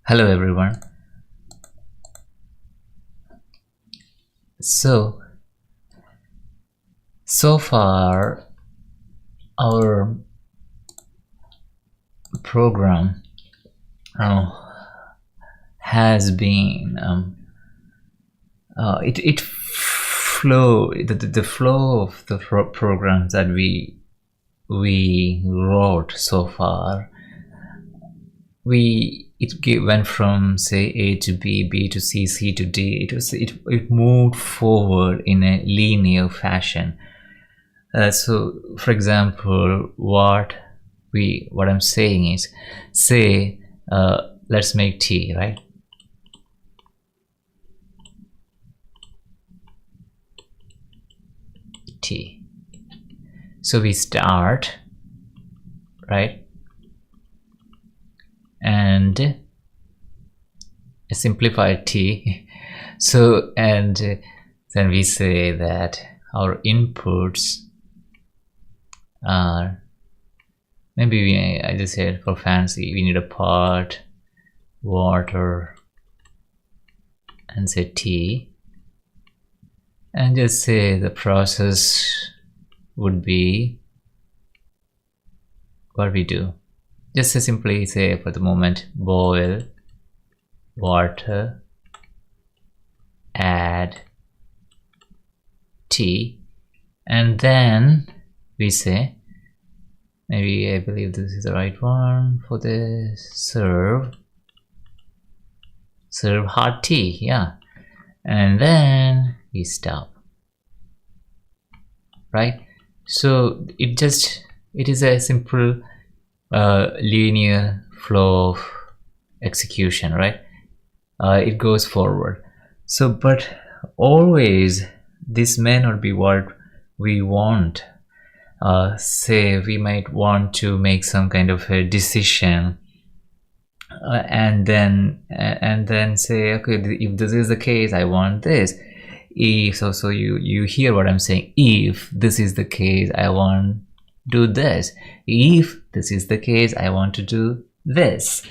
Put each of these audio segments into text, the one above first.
Hello everyone. So far our program uh, has been it flow the flow of the programs that we wrote so far. Went from say A to B, B to C, C to D. It moved forward in a linear fashion. So for example, what I'm saying is, say let's make T, right? T. So we start, right? And a simplified T. So, and then we say that our inputs are, maybe I just said for fancy, we need a pot, water, and say T. And just say the process would be what we do. Just simply say for the moment, boil water, add T, and then we say, maybe I believe this is the right one for the serve hot tea, yeah, and then we stop, right? So it is a simple linear flow of execution, right? It goes forward. So, but always this may not be what we want. Say we might want to make some kind of a decision, and then say, okay, if this is the case, I want this. If so you hear what I'm saying. If this is the case, I want do this. If this is the case, I want to do this,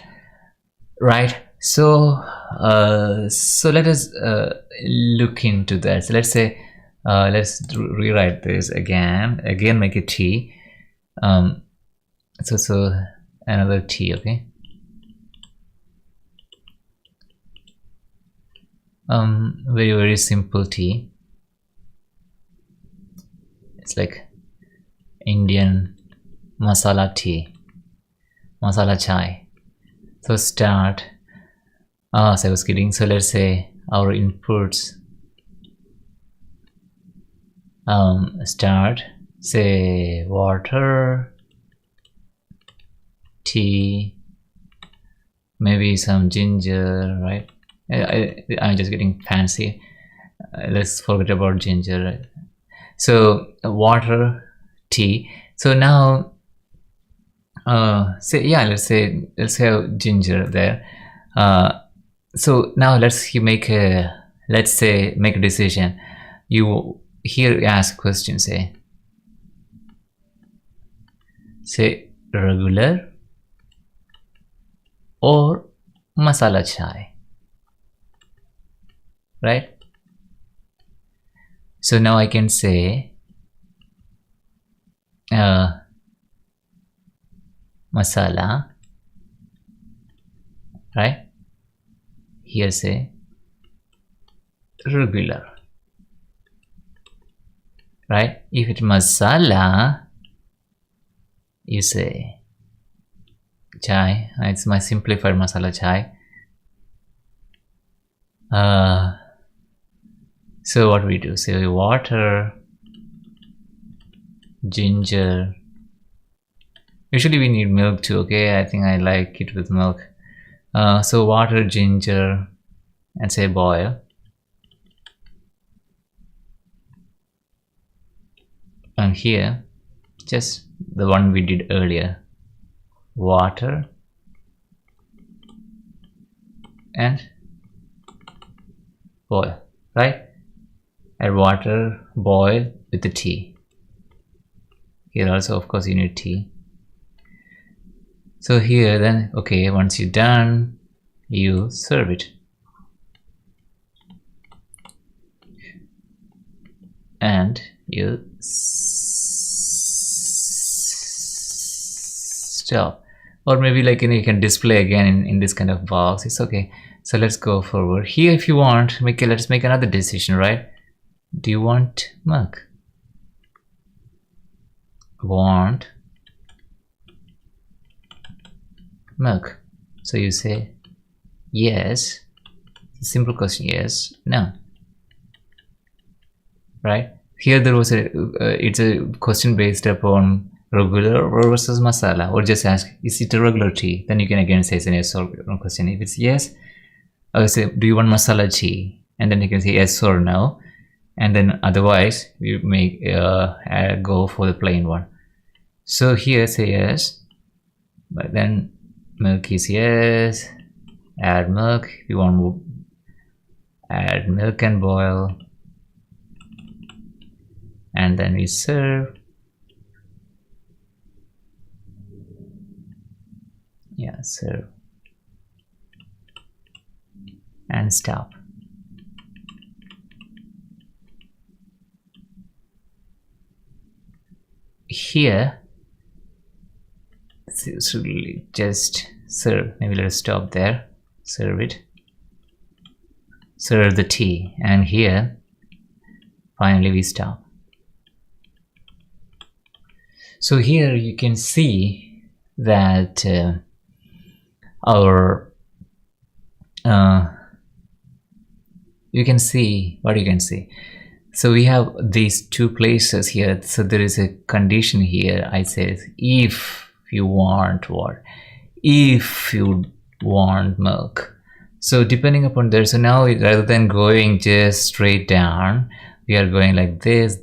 right? So let us look into that. So let's say let's rewrite this again make it T. So another T, okay. Very simple T. It's like Indian masala tea, masala chai. So start. So I was kidding. So let's say our inputs start, say water, tea, maybe some ginger, right? I'm just getting fancy. Let's forget about ginger, right? So water, tea. So now say, yeah, let's have ginger there. So now let's make a decision. You here ask question, say regular or masala chai, right? So now I can say masala, right? Here say regular, right? If it's masala, you say chai. It's my simplified masala chai. So what we do, say water, ginger. Usually we need milk too, okay? I think I like it with milk. So water, ginger, and say boil. And here, just the one we did earlier, water and boil, right? Add water, boil with the tea. Here also, of course, you need tea. So here then, okay, once you're done, you serve it. And you stop. Or maybe like you can display again in this kind of box. It's okay. So let's go forward. Here if you want, let's make another decision, right? Do you want milk? Want milk. So you say yes. Simple question, yes, no. Right? Here there was it's a question based upon regular versus masala, or just ask, is it a regular tea? Then you can again say it's a yes or no question. If it's yes, I will say, do you want masala tea? And then you can say yes or no. And then otherwise we make go for the plain one. So here say yes, but then milk is yes. Add milk. If you want to add milk and boil, and then we serve. Yeah, serve and stop. Here so just serve. Maybe let's stop there. Serve it. Serve the tea, and here finally we stop. So here you can see that you can see what you can see. So we have these two places here. So there is a condition here. I say if you want what? If you want milk. So depending upon there, so now rather than going just straight down, we are going like this,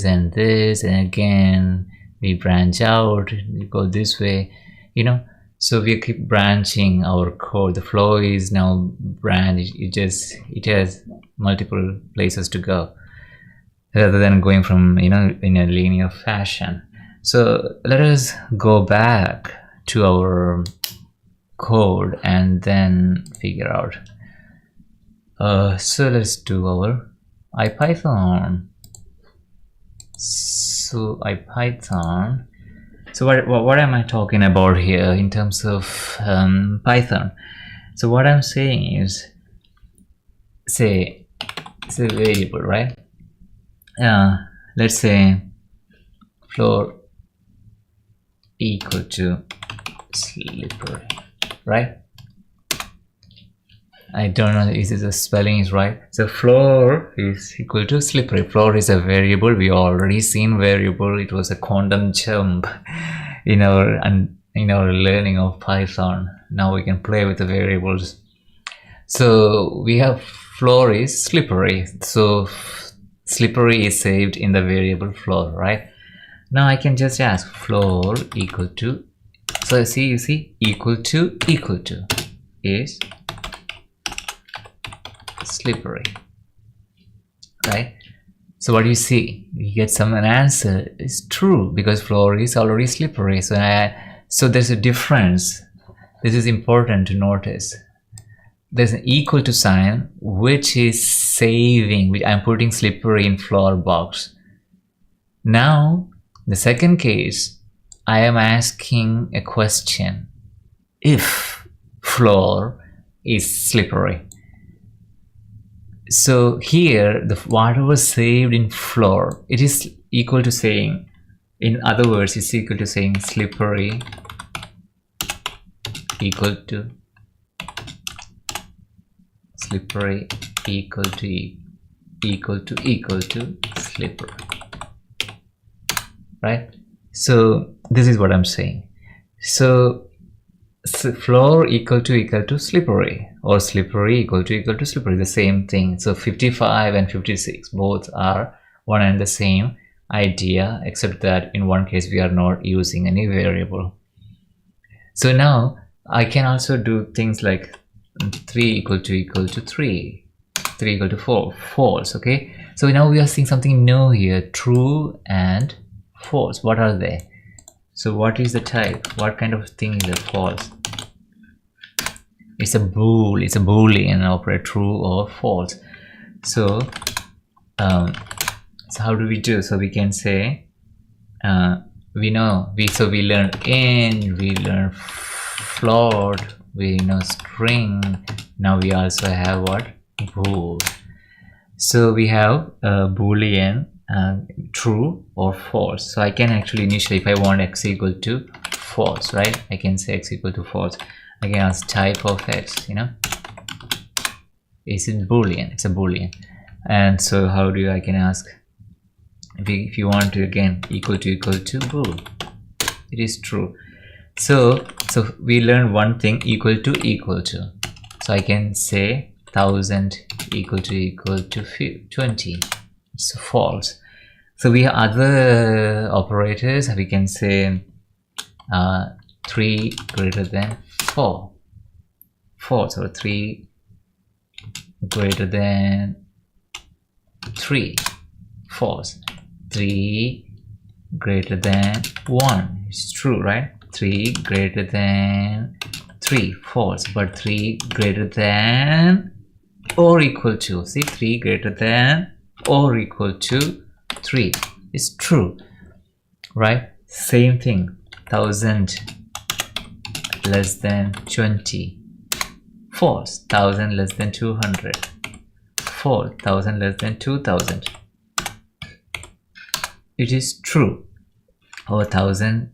and again we branch out, we go this way, you know. So we keep branching our code. The flow is now branched. It has multiple places to go, rather than going from, you know, in a linear fashion. So let us go back to our code and then figure out. So let's do our IPython. So IPython. So what am I talking about here in terms of Python? So what I'm saying is, say it's a variable, right? Let's say floor equal to slippery, right? I don't know if the spelling is right. So floor is equal to slippery. Floor is a variable. We already seen variable. It was a quantum jump in our learning of Python. Now we can play with the variables. So we have floor is slippery. So slippery is saved in the variable floor, right? Now I can just ask floor equal to. So you see equal to is slippery, right? So what do you see? You get an answer is true because floor is already slippery. So there's a difference. This is important to notice. There's an equal to sign which is saving, which I'm putting slippery in floor box. Now the second case, I am asking a question. If floor is slippery. So here, the whatever saved in floor, it is equal to saying, in other words, it's equal to saying slippery equal to slippery equal to slippery, right? So this is what I'm saying. So floor equal to slippery, or slippery equal to slippery, the same thing. So 55 and 56 both are one and the same idea, except that in one case we are not using any variable. So now I can also do things like 3 equal to 3 equal to 4, false. Okay, so now we are seeing something new here, true and false. What are they? So what is the type? What kind of thing is a false? It's a bool. It's a boolean operator, true or false. So so how do we do? So we can say we learned int, we learned float, we know string. Now we also have what? Bool. So we have boolean true or false. So I can actually initially, if I want x equal to false, right, I can say x equal to false. I can ask type of x, you know, is it boolean? It's a boolean. And so how do I can ask if you want to, again, equal to bool, it is true. So we learned one thing, equal to. So I can say 1000 equal to 20. It's false. So we have other operators. We can say 3 greater than 4, false, or 3 greater than 3, false. 3 greater than 1, it's true, right? 3 greater than 3, false. But 3 greater than or equal to, see, 3 greater than or equal to 3 is true, right? Same thing, 1000 less than 20, false. 1000 less than 200, false. 1000 less than 2000, it is true. Or 1000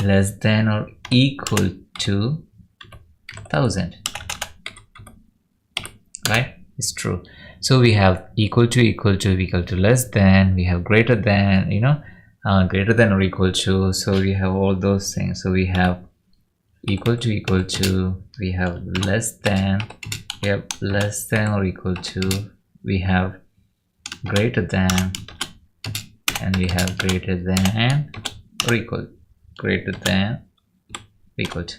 less than or equal to 1000, right? It's true. So we have equal to less than, we have greater than, you know, greater than or equal to. So we have all those things. So we have equal to, we have less than, we have less than or equal to, we have greater than, and we have greater than or equal to.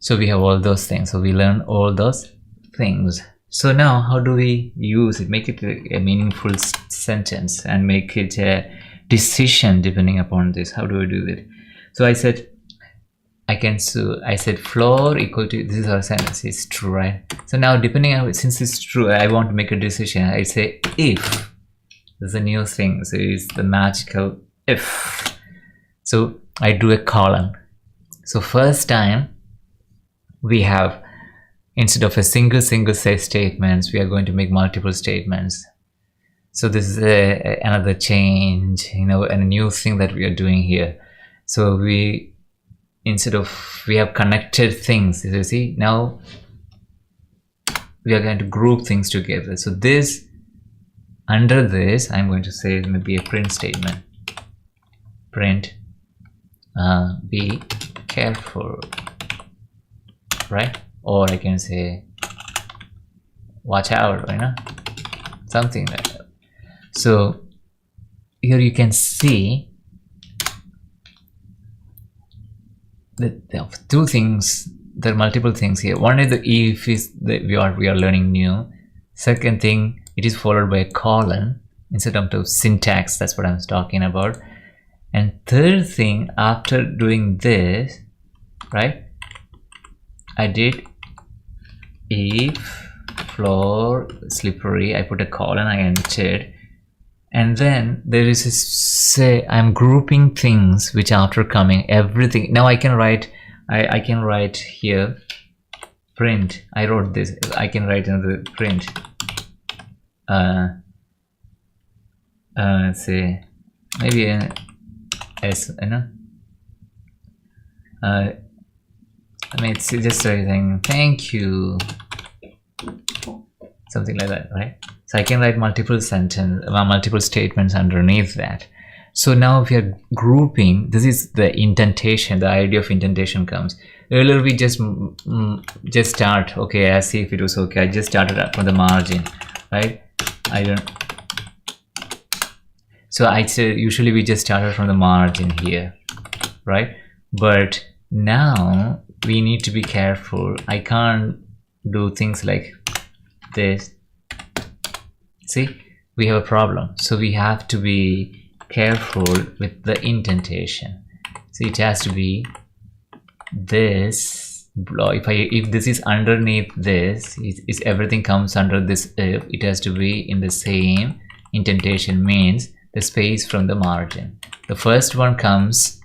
So we have all those things. So we learn all those things. So now how do we use it, make it a meaningful sentence and make it a decision depending upon this? How do we do it? So I said floor equal to, this is our sentence, is true, right? So now depending on, since it's true, I want to make a decision. I say if. There's a new thing, so it's the magical if. So I do a colon. So first time we have, instead of a single say statements, we are going to make multiple statements. So this is another change, you know, and a new thing that we are doing here. So we have connected things, you see. Now we are going to group things together. So this, under this, I'm going to say maybe a print statement. Print, be careful, right? Or I can say watch out, you know, something like that. So here you can see that there are two things, there are multiple things here. One is the if is that we are learning new. Second thing, it is followed by a colon instead of syntax. That's what I'm talking about. And third thing, after doing this, right, I did if floor slippery, I put a colon, I entered, and then there is a say I'm grouping things which after coming everything. Now I can write, I can write here print. I wrote this, I can write another print. Say maybe as you know, I mean, it's just saying thank you, something like that, right? So I can write multiple statements underneath that. So now if we are grouping, this is the indentation. The idea of indentation comes. Earlier we just start, okay, I see if it was okay. I just started up from the margin, right? So I said usually we just started from the margin here, right? But now we need to be careful. I can't do things like this. See, we have a problem. So we have to be careful with the indentation. So it has to be this block, if this is underneath this, is everything comes under this if, it has to be in the same indentation, means the space from the margin. The first one comes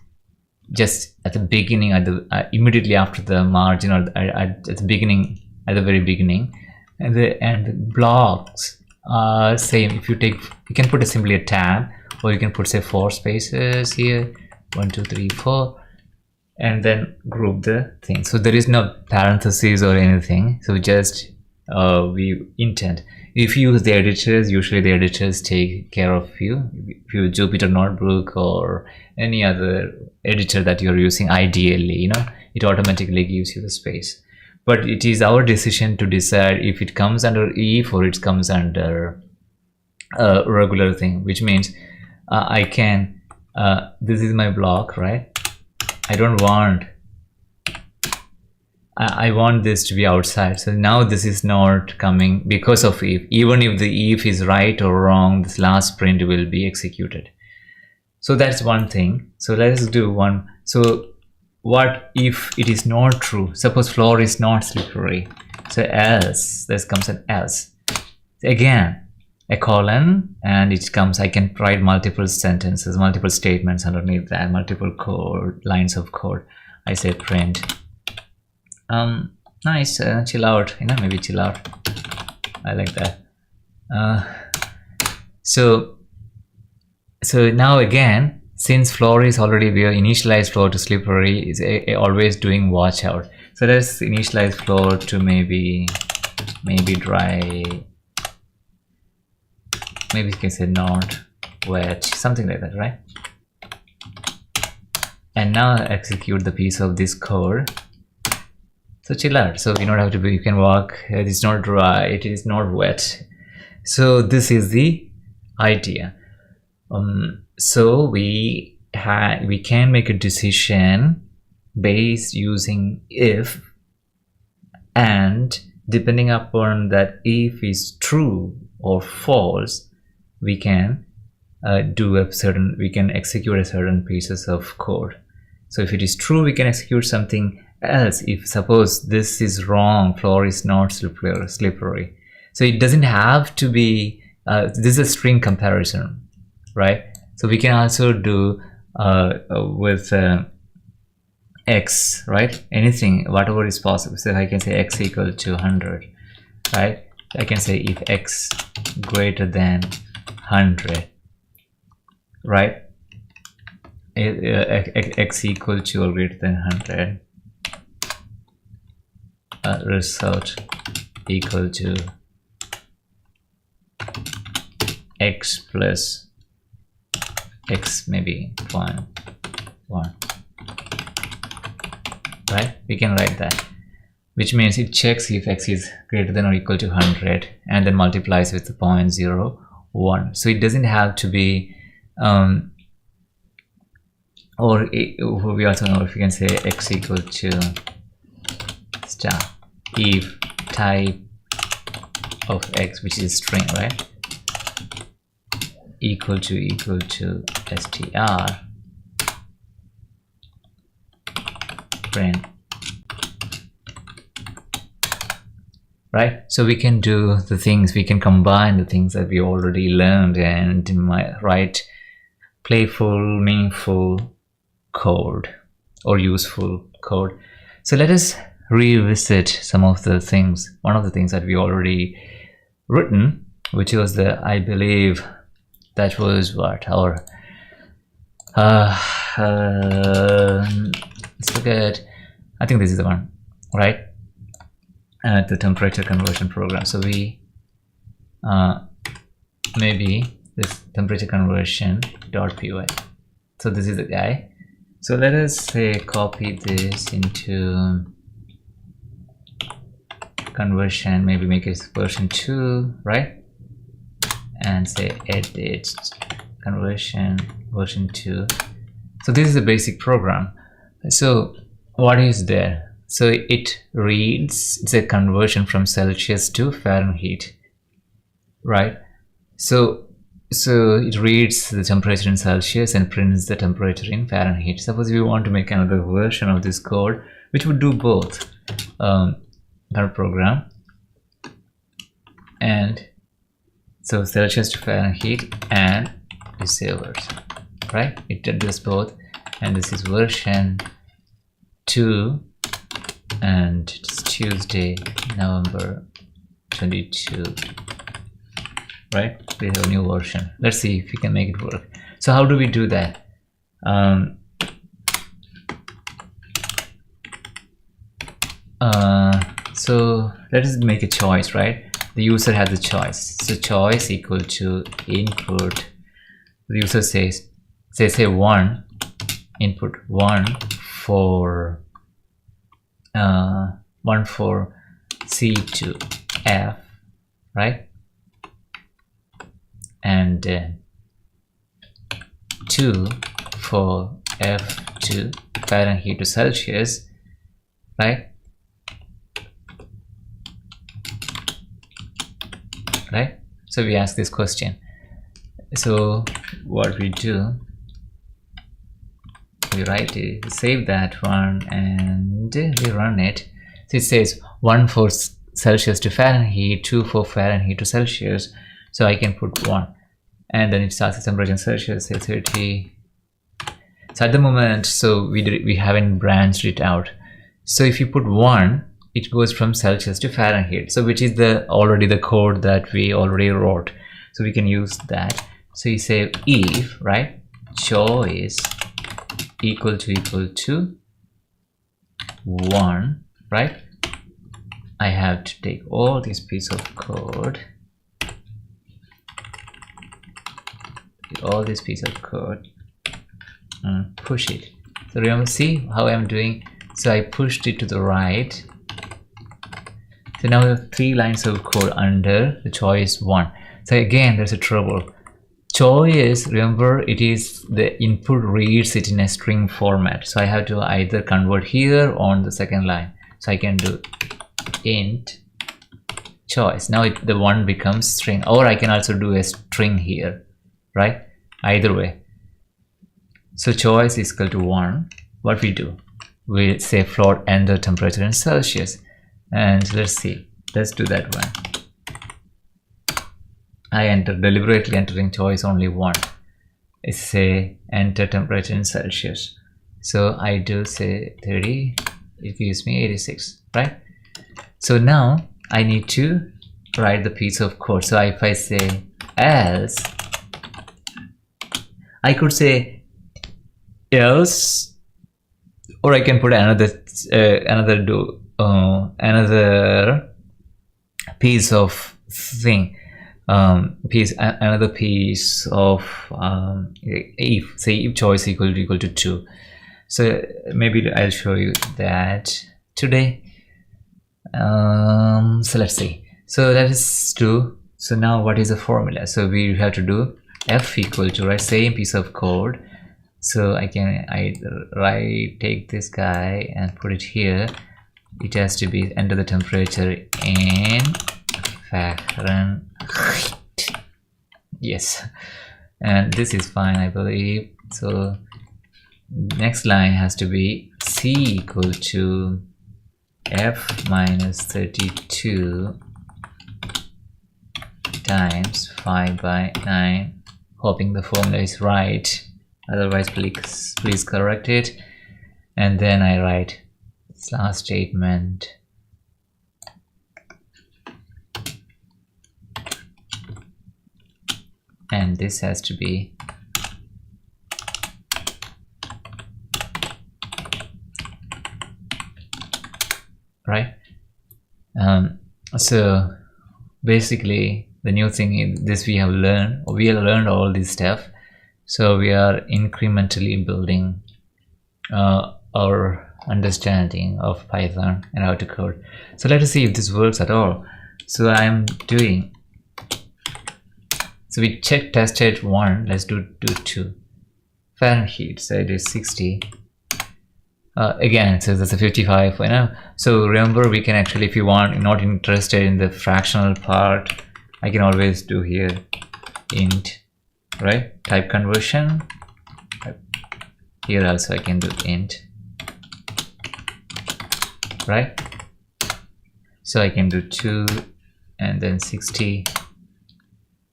just at the beginning, at the immediately after the margin, or at the beginning, at the very beginning, and the blocks are same. If you take, you can put simply a tab, or you can put say 4 spaces here, 1 2 3 4, and then group the thing. So there is no parentheses or anything, so just we intend. If you use the editors, usually the editors take care of you. If you use Jupyter Notebook or any other editor that you're using, ideally, you know, it automatically gives you the space. But it is our decision to decide if it comes under if or it comes under a regular thing, which means I can, this is my block, right? I don't want, I want this to be outside. So now this is not coming because of if. Even if the if is right or wrong, this last print will be executed. So that's one thing. So let's do one. So what if it is not true? Suppose floor is not slippery. So else, this comes an else. Again, a colon, and it comes, I can write multiple sentences, multiple statements underneath that, multiple code, lines of code. I say print. Nice, chill out, you know, maybe chill out. I like that. So now again, since floor is already, we are initialized floor to slippery, is always doing watch out. So let's initialize floor to maybe dry, maybe you can say not wet, something like that, right? And now execute the piece of this code. So chill out. So you don't have to be, you can walk, it is not dry, it is not wet. So this is the idea. So we can make a decision based using if, and depending upon that if is true or false, we can we can execute a certain pieces of code. So if it is true, we can execute something else. If suppose this is wrong, floor is not slippery. So it doesn't have to be, this is a string comparison, right? So we can also do with x, right? Anything, whatever is possible. So I can say x equal to 100, right? I can say if x greater than 100, right? X equal to or greater than 100, result equal to x plus x, maybe 1, right? We can write that, which means it checks if x is greater than or equal to 100 and then multiplies with the 0.01. So it doesn't have to be or we also know if you can say x equal to star if type of x, which is string, right, equal to str print, right? So we can do the things, we can combine the things that we already learned and write playful, meaningful code or useful code. So let us revisit some of the things. One of the things that we already written, which was the, I believe that was what our let's look at, I think this is the one, right? The temperature conversion program. So we maybe this temperature conversion .py. So this is the guy. So let us say copy this into conversion, maybe make it version 2, right? And say edit conversion version 2. So this is a basic program. So what is there? So it reads, it's a conversion from Celsius to Fahrenheit, right? So So it reads the temperature in Celsius and prints the temperature in Fahrenheit. Suppose we want to make another version of this code which would do both, our program, and so Celsius to Fahrenheit and receivers, right? It does both, and this is version 2, and it's Tuesday, November 22, right? We have a new version. Let's see if we can make it work. So how do we do that? So let us make a choice, right? The user has a choice. So choice equal to input. The user says, say 1, input 1 for C to F, right? And 2 for F to Fahrenheit to Celsius, right? Right? So we ask this question. So what we do, we write it, save that one, and we run it. So it says 1 for Celsius to Fahrenheit, 2 for Fahrenheit to Celsius. So I can put 1, and then it starts the temperature in Celsius, say 30. So at the moment, so we haven't branched it out. So if you put 1, it goes from Celsius to Fahrenheit, so which is already the code that we already wrote. So we can use that. So you say if, right, choice equal to 1, right? I have to take all this piece of code, and push it. So remember, see how I'm doing? So I pushed it to the right. So now we have 3 lines of code under the choice 1. So again, there's a trouble. Choice, remember, it is the input reads it in a string format. So I have to either convert here on the second line. So I can do int choice. Now the 1 becomes string, or I can also do a string here, right? Either way. So choice is equal to 1. What we do? We say float enter temperature in Celsius. And let's see, let's do that one. I deliberately entering choice only 1. It's say enter temperature in Celsius. So I do say 30, it gives me 86, right? So now I need to write the piece of code. So if I say else, I could say else, or I can put another another piece of thing, another piece of if choice equal to 2. So maybe I'll show you that today. So let's see. So that is 2. So now what is the formula? So we have to do f equal to, right, same piece of code. So I can take this guy and put it here. It has to be enter the temperature in Fahrenheit. Yes, and this is fine, I believe. So next line has to be C equal to F minus 32 times 5 by 9. Hoping the formula is right. Otherwise, please correct it. And then I write last statement. And this has to be right. So basically the new thing is this: we have learned all this stuff. So we are incrementally building our understanding of Python and how to code. So let us see if this works at all. So I'm doing, so we tested 1, let's do 2. Fahrenheit, so it is 60. Again, it says that's a 55 for now. So remember, we can actually, if you want, not interested in the fractional part, I can always do here int right? Type conversion. Here also I can do int, right? So I can do 2 and then 60.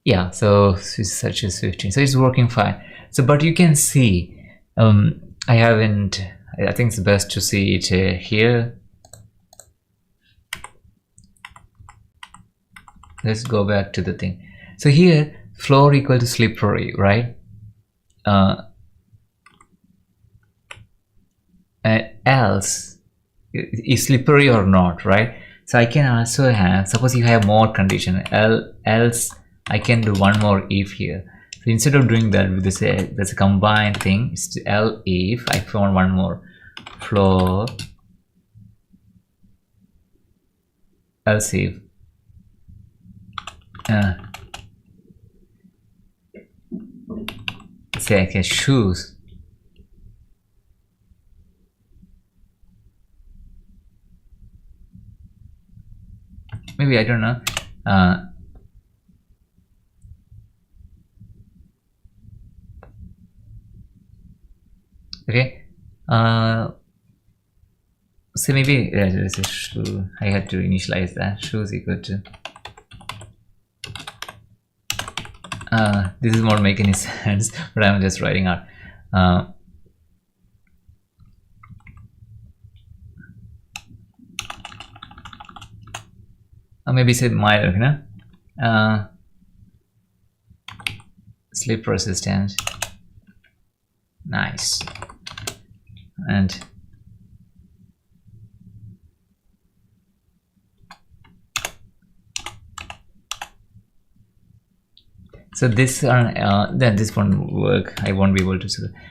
Yeah, so such as 15. So it's working fine. So but you can see I haven't, I think it's best to see it here. Let's go back to the thing. So here floor equal to slippery, right? Else is slippery or not, right? So I can also have, suppose you have more condition, else I can do one more if here. So instead of doing that with this, that's a combined thing. It's else if I found one more, floor else if say I can choose. Maybe I don't know. Okay. So maybe let's say shoe. I had to initialize that. Shoes equal to. This is not making any sense, but I'm just writing out. Maybe say mild, you know, slip resistant. Nice. And so this then this won't work. I won't be able to.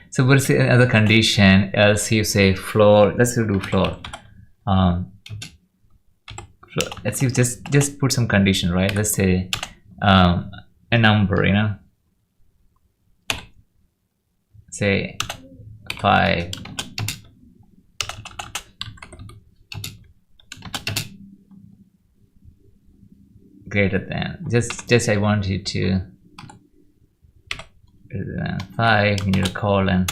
So we'll say another condition. Else you say floor. Let's do floor. Let's see, just put some condition, right? Let's say a number, you know, say 5. Greater than, just I want you to greater than 5, you need a colon,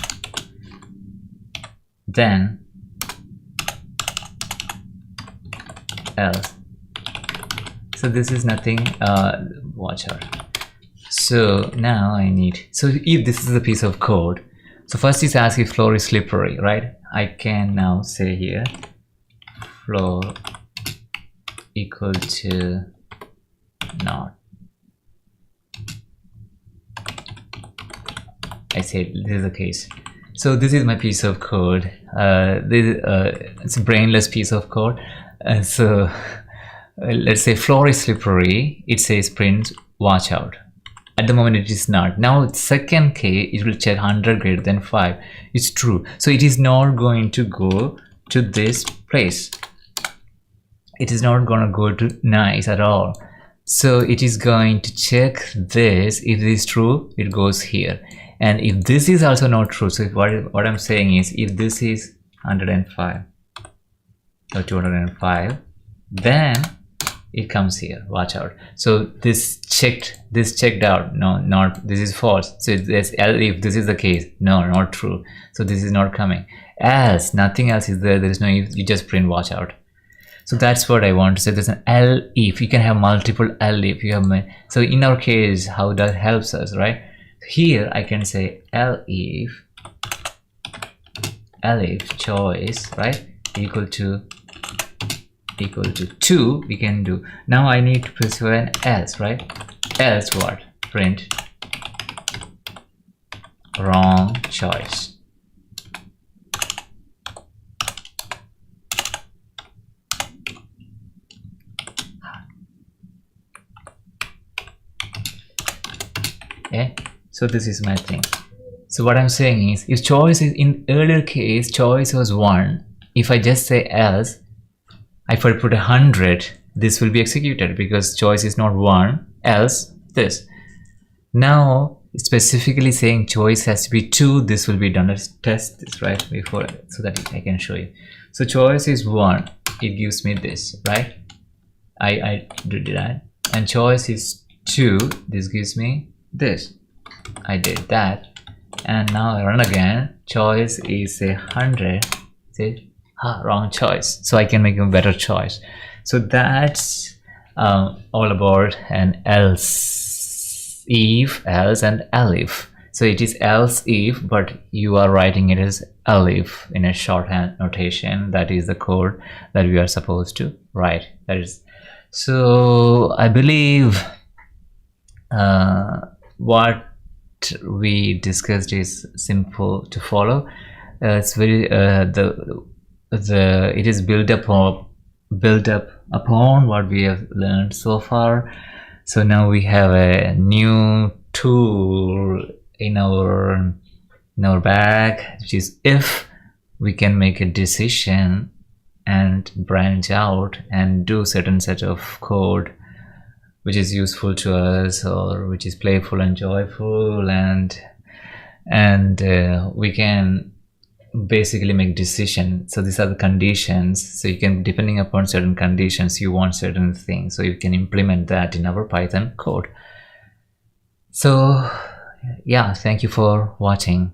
then else. So this is nothing, watch out. So now I need, so if this is a piece of code, so first it's asking if floor is slippery, right? I can now say here floor equal to not. I said this is the case. So this is my piece of code. It's a brainless piece of code. So let's say floor is slippery. It says print watch out. At the moment it is not. Now second case it will check 100 greater than 5. It's true. So it is not going to go to this place. It is not going to go to nice at all. So it is going to check this. If it is true, it goes here. And if this is also not true, so what I'm saying is if this is 105 or 205, then it comes here. Watch out. So this checked out. No, not, this is false. So there's if this is the case. No, not true. So this is not coming. As nothing else is there, there is no if, you just print watch out. So that's what I want to say. There's an if. You can have multiple if. You have, so in our case, how that helps us, right? Here I can say if choice, right, equal to 2. We can do. Now I need to specify an else, right? Else what? Print wrong choice. Okay, so this is my thing. So what I'm saying is, if choice is in earlier case, choice was 1. If I just say else, if I put 100, this will be executed because choice is not 1. Else this. Now specifically saying choice has to be 2. This will be done. Let's test this right before so that I can show you. So choice is 1. It gives me this, right? I did that. And choice is 2. This gives me this. I did that, and now I run again. Choice is 100. See, wrong choice. So I can make a better choice. So that's all about an else, if, else, and elif. So it is else if, but you are writing it as elif in a shorthand notation. That is the code that we are supposed to write. That is. So I believe what we discussed is simple to follow. It's very it is built up upon what we have learned so far. So now we have a new tool in our bag, which is if we can make a decision and branch out and do certain set of code which is useful to us, or which is playful and joyful, and we can basically make decision. So these are the conditions. So you can, depending upon certain conditions, you want certain things, so you can implement that in our Python code. So yeah, thank you for watching.